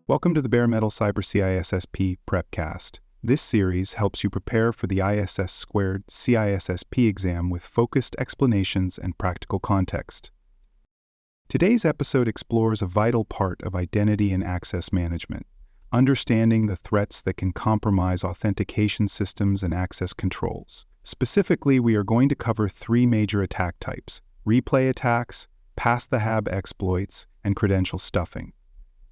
Welcome to the Bare Metal Cyber CISSP Prepcast. This series helps you prepare for the ISS Squared CISSP exam with focused explanations and practical context. Today's episode explores a vital part of identity and access management, understanding the threats that can compromise authentication systems and access controls. Specifically, we are going to cover three major attack types: replay attacks, pass-the-hab exploits, and credential stuffing.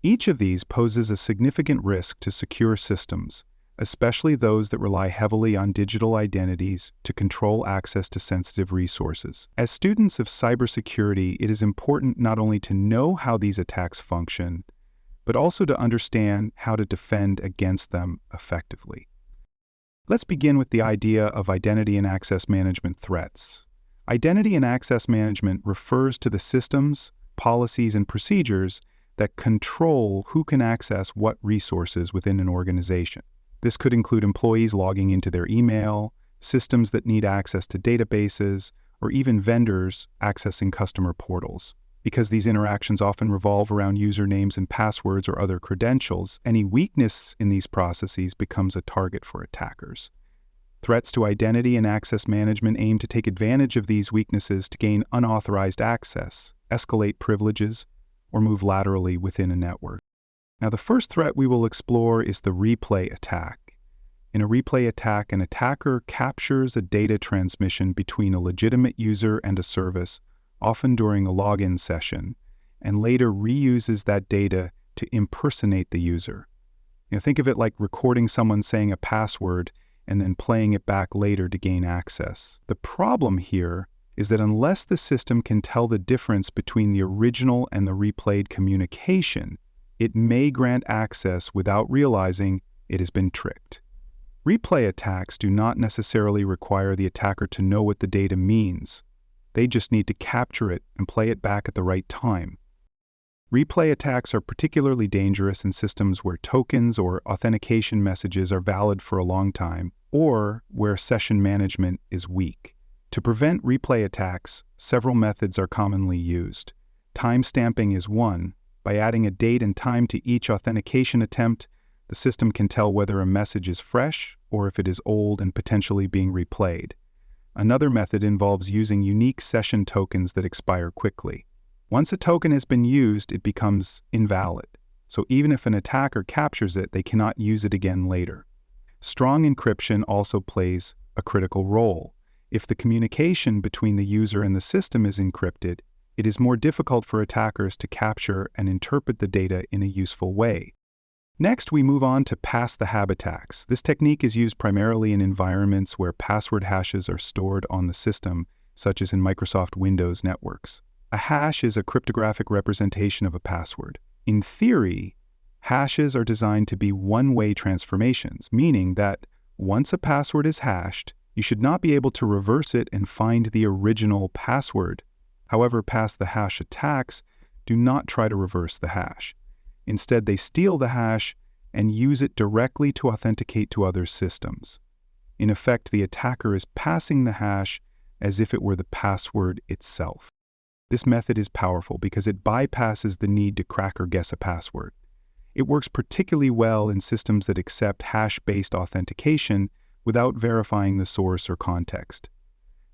Each of these poses a significant risk to secure systems, especially those that rely heavily on digital identities to control access to sensitive resources. As students of cybersecurity, it is important not only to know how these attacks function, but also to understand how to defend against them effectively. Let's begin with the idea of identity and access management threats. Identity and access management refers to the systems, policies, and procedures that control who can access what resources within an organization. This could include employees logging into their email, systems that need access to databases, or even vendors accessing customer portals. Because these interactions often revolve around usernames and passwords or other credentials, any weakness in these processes becomes a target for attackers. Threats to identity and access management aim to take advantage of these weaknesses to gain unauthorized access, escalate privileges, or move laterally within a network. Now, the first threat we will explore is the replay attack. In a replay attack, an attacker captures a data transmission between a legitimate user and a service, often during a login session, and later reuses that data to impersonate the user. Think of it like recording someone saying a password and then playing it back later to gain access. The problem here is that unless the system can tell the difference between the original and the replayed communication, it may grant access without realizing it has been tricked. Replay attacks do not necessarily require the attacker to know what the data means. They just need to capture it and play it back at the right time. Replay attacks are particularly dangerous in systems where tokens or authentication messages are valid for a long time, or where session management is weak. To prevent replay attacks, several methods are commonly used. Timestamping is one. By adding a date and time to each authentication attempt, the system can tell whether a message is fresh or if it is old and potentially being replayed. Another method involves using unique session tokens that expire quickly. Once a token has been used, it becomes invalid. So even if an attacker captures it, they cannot use it again later. Strong encryption also plays a critical role. If the communication between the user and the system is encrypted, it is more difficult for attackers to capture and interpret the data in a useful way. Next, we move on to pass-the-hab attacks. This technique is used primarily in environments where password hashes are stored on the system, such as in Microsoft Windows networks. A hash is a cryptographic representation of a password. In theory, hashes are designed to be one-way transformations, meaning that once a password is hashed, you should not be able to reverse it and find the original password. However, pass-the-hash attacks do not try to reverse the hash. Instead, they steal the hash and use it directly to authenticate to other systems. In effect, the attacker is passing the hash as if it were the password itself. This method is powerful because it bypasses the need to crack or guess a password. It works particularly well in systems that accept hash-based authentication without verifying the source or context.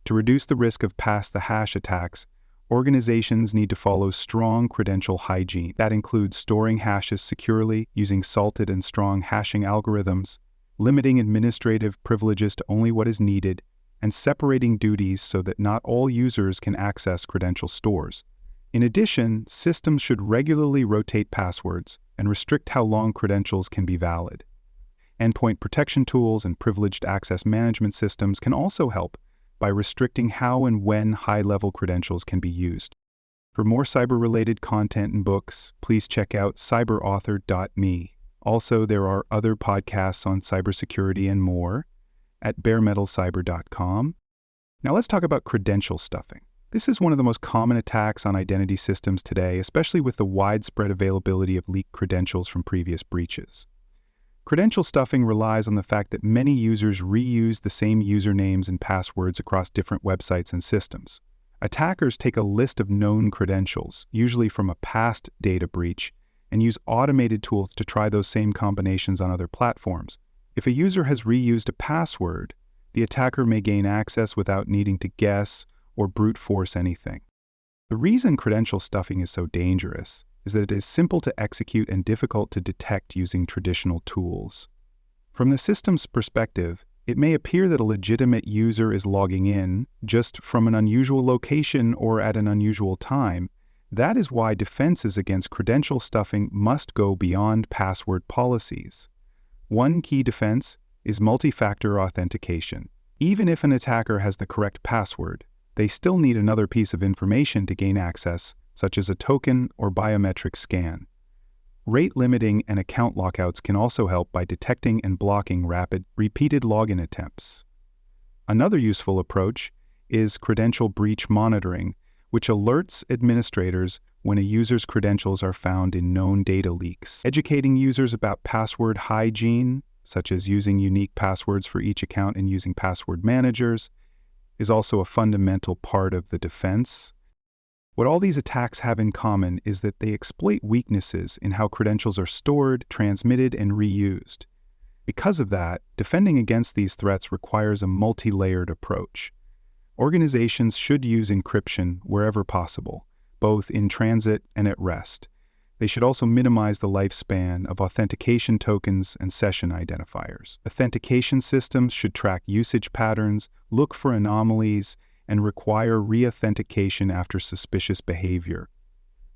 To reduce the risk of pass-the-hash attacks, organizations need to follow strong credential hygiene. That includes storing hashes securely, using salted and strong hashing algorithms, limiting administrative privileges to only what is needed, and separating duties so that not all users can access credential stores. In addition, systems should regularly rotate passwords and restrict how long credentials can be valid. Endpoint protection tools and privileged access management systems can also help by restricting how and when high-level credentials can be used. For more cyber-related content and books, please check out cyberauthor.me. Also, there are other podcasts on cybersecurity and more at baremetalcyber.com. Now let's talk about credential stuffing. This is one of the most common attacks on identity systems today, especially with the widespread availability of leaked credentials from previous breaches. Credential stuffing relies on the fact that many users reuse the same usernames and passwords across different websites and systems. Attackers take a list of known credentials, usually from a past data breach, and use automated tools to try those same combinations on other platforms. If a user has reused a password, the attacker may gain access without needing to guess or brute force anything. The reason credential stuffing is so dangerous is that it is simple to execute and difficult to detect using traditional tools. From the system's perspective, it may appear that a legitimate user is logging in just from an unusual location or at an unusual time. That is why defenses against credential stuffing must go beyond password policies. One key defense is multi-factor authentication. Even if an attacker has the correct password, they still need another piece of information to gain access, such as a token or biometric scan. Rate limiting and account lockouts can also help by detecting and blocking rapid, repeated login attempts. Another useful approach is credential breach monitoring, which alerts administrators when a user's credentials are found in known data leaks. Educating users about password hygiene, such as using unique passwords for each account and using password managers, is also a fundamental part of the defense. What all these attacks have in common is that they exploit weaknesses in how credentials are stored, transmitted, and reused. Because of that, defending against these threats requires a multi-layered approach. Organizations should use encryption wherever possible, both in transit and at rest. They should also minimize the lifespan of authentication tokens and session identifiers. Authentication systems should track usage patterns, look for anomalies, and require re-authentication after suspicious behavior.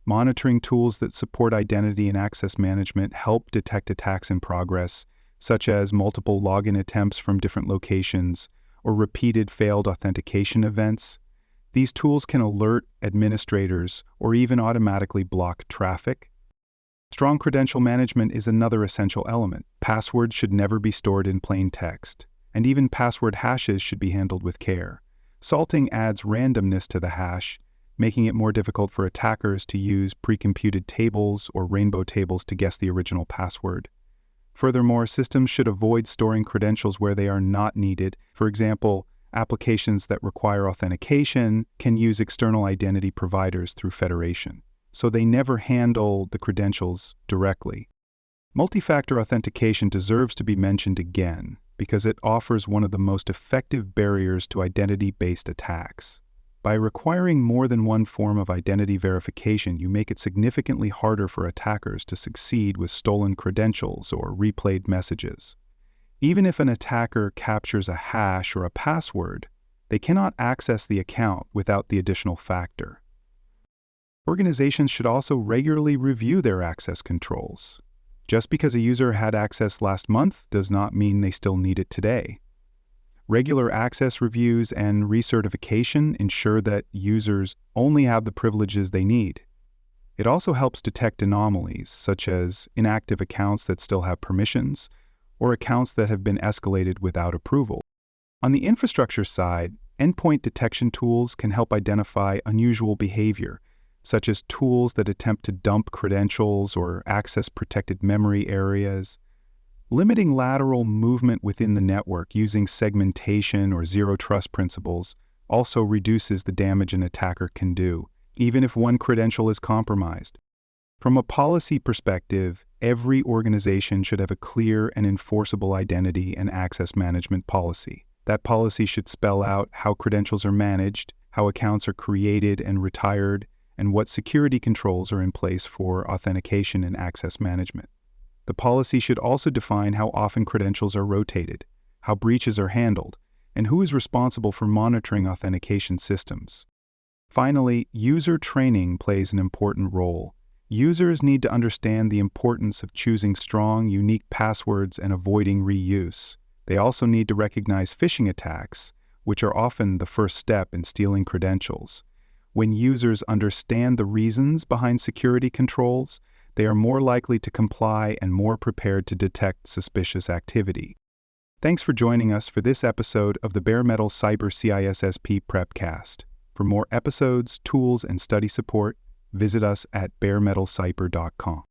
Monitoring tools that support identity and access management help detect attacks in progress, such as multiple login attempts from different locations or repeated failed authentication events. These tools can alert administrators or even automatically block traffic. Strong credential management is another essential element. Passwords should never be stored in plain text, and even password hashes should be handled with care. Salting adds randomness to the hash, making it more difficult for attackers to use pre-computed tables or rainbow tables to guess the original password. Furthermore, systems should avoid storing credentials where they are not needed. For example, applications that require authentication can use external identity providers through federation, so they never handle the credentials directly. Multi-factor authentication deserves to be mentioned again, because it offers one of the most effective barriers to identity-based attacks. By requiring more than one form of identity verification, you make it significantly harder for attackers to succeed with stolen credentials or replayed messages. Even if an attacker captures a hash or a password, they cannot access the account without the additional factor. Organizations should also regularly review their access controls. Just because a user had access last month does not mean they still need it today. Regular access reviews and recertification ensure that users only have the privileges they need. It also helps detect anomalies, such as inactive accounts that still have permissions, or accounts that have been escalated without approval. On the infrastructure side, endpoint detection tools can help identify unusual behavior, such as tools that attempt to dump credentials or access protected memory areas. Limiting lateral movement within the network using segmentation or zero-trust principles also reduces the damage an attacker can do, even if one credential is compromised. From a policy perspective, every organization should have a clear and enforceable identity and access management policy. That policy should spell out how credentials are managed, how accounts are created and retired, and what security controls are in place for authentication and access management. The policy should also define how often credentials are rotated, how breaches are handled, and who is responsible for monitoring authentication systems. Finally, user training plays an important role. Users need to understand the importance of choosing strong, unique passwords and avoiding reuse. They also need to recognize phishing attacks, which are often the first step in stealing credentials. When users understand the reasons behind security controls, they are more likely to comply and more prepared to detect suspicious activity. Thanks for joining us for this episode of the Bare Metal Cyber CISSP Prepcast. For more episodes, tools, and study support, visit us at baremetalcyber.com.